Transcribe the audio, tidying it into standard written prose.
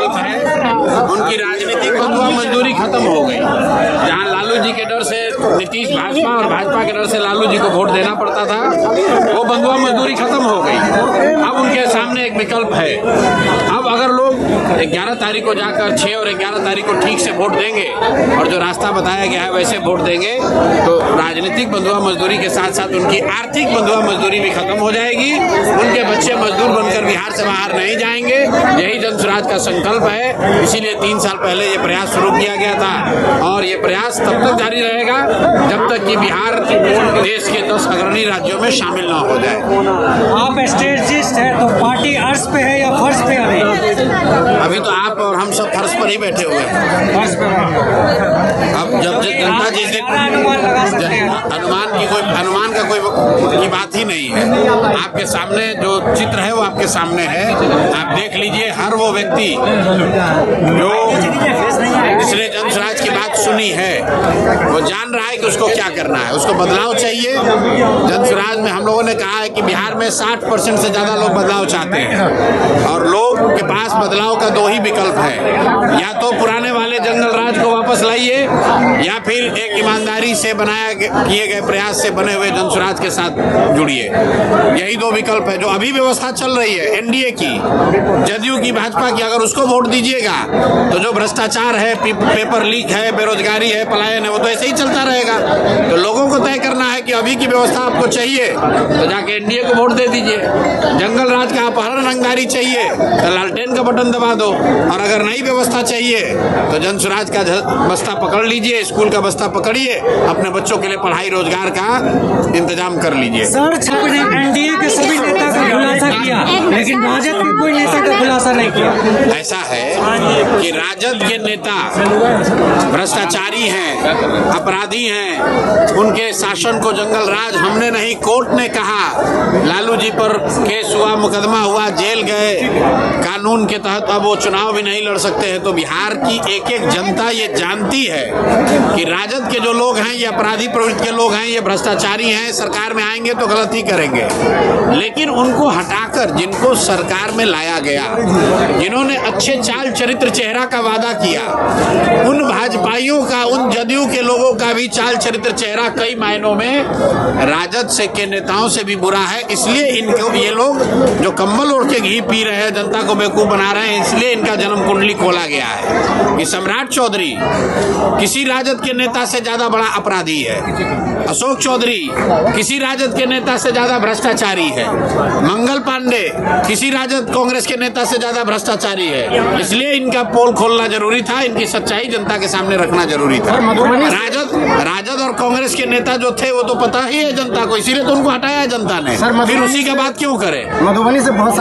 विकल्प है। उनकी राजनीतिक बंधुआ मजदूरी खत्म हो गई। जहां लालू जी के डर से नीतीश भाजपा और भाजपा के डर से लालू जी को वोट देना पड़ता था, वो बंधुआ मजदूरी खत्म हो गई। अब उनके सामने एक विकल्प है। अब अगर लोग 11 तारीख को जाकर 6 और 11 तारीख को ठीक से वोट देंगे और जो रास्ता बताया गया है वैसे वोट देंगे, तो राजनीतिक बंधुआ मजदूरी के साथ साथ उनकी आर्थिक बंधुआ मजदूरी भी खत्म हो जाएगी। उनके बच्चे मजदूर बनकर बिहार से बाहर नहीं जाएंगे। यही जन स्वराज का संकल्प है। इसीलिए 3 साल पहले ये प्रयास शुरू किया गया था और ये प्रयास तब तक जारी रहेगा जब तक कि बिहार देश के 10 अग्रणी राज्यों में शामिल न हो जाए। आप स्ट्रेटजिस्ट हैं तो पार्टी अर्श पे है या फर्श पे है? अभी तो आप और हम सब फर्श पर ही बैठे हुए हैं। फर्श पे अब जब जनता जिस दिन अनुमान का कोई की बात ही नहीं है। आपके सामने जो चित्र है वो आपके सामने है। आप देख लीजिए, हर वो व्यक्ति जो जिसने जन स्वराज की बात सुनी है वो जान रहा है कि उसको क्या करना है। उसको बदलाव चाहिए। जन स्वराज में हम लोगों ने कहा है कि बिहार में 60% से ज्यादा लोग बदलाव चाहते हैं और लोग के पास बदलाव का 2 ही विकल्प है। या तो पुराने वाले जंगल राज को वापस लाइए या फिर एक ईमानदारी से किए गए प्रयास से बने हुए जन स्वराज के साथ जुड़िए। यही 2 विकल्प है। जो अभी व्यवस्था चल रही है एनडीए की, जदयू की, भाजपा की, अगर उसको वोट दीजिएगा तो जो भ्रष्टाचार है, पेपर लीक है, बेरोजगारी है, पलायन है, वो तो ऐसे ही चलता रहेगा। तो लोगों को तय करना है कि अभी की व्यवस्था आपको चाहिए तो जाके एनडीए को वोट दे दीजिए। जंगल राज का अपहरण रंगदारी चाहिए तो लालटेन का बटन दबा दो, और अगर नई व्यवस्था चाहिए तो जन स्वराज का बस्ता पकड़ लीजिए, स्कूल का बस्ता पकड़िए, अपने बच्चों के लिए पढ़ाई रोजगार का इंतजाम कर लीजिए। सर, एनडीए के सभी नेता का खुलासा किया लेकिन राजद के कोई नेता का खुलासा नहीं किया। ऐसा है कि राजद के नेता भ्रष्टाचारी हैं, अपराधी हैं। उनके शासन को जंगल राज हमने नहीं, कोर्ट ने कहा। लालू जी पर केस हुआ, मुकदमा हुआ, जेल गए, कानून के तहत अब वो चुनाव भी नहीं लड़ सकते हैं। तो बिहार की एक जनता ये जानती है कि राजद के जो लोग हैं ये अपराधी प्रवृत्ति के लोग हैं, ये भ्रष्टाचारी हैं, सरकार में आएंगे तो गलत ही करेंगे। लेकिन उनको हटाकर जिनको सरकार में लाया गया, जिन्होंने अच्छे चाल चरित्र चेहरा का वादा किया, उन भाजपाइयों का, उन जदयू के लोगों का भी चाल चरित्र चेहरा कई मायनों में राजद से के नेताओं से भी बुरा है। इसलिए इनको ये लोग जो कंबल ओढ़ के घी पी रहे हैं, जनता को बेवकूफ बना रहे हैं, इसलिए इनका जन्म कुंडली खोला गया है कि सम्राट चौधरी किसी राजद के नेता से ज्यादा बड़ा अपराधी है, अशोक चौधरी किसी राजद के नेता से ज्यादा भ्रष्टाचारी है, मंगल पांडे किसी राजद कांग्रेस के नेता से ज्यादा भ्रष्टाचारी है। इसलिए इनका पोल खोलना जरूरी था, इनकी सच्चाई जनता के सामने रखना जरूरी था। राजद और कांग्रेस के नेता जो थे वो तो पता ही है जनता को, इसीलिए तो उनको हटाया जनता ने। फिर उसी का बात क्यों करे। मधुबनी से बहुत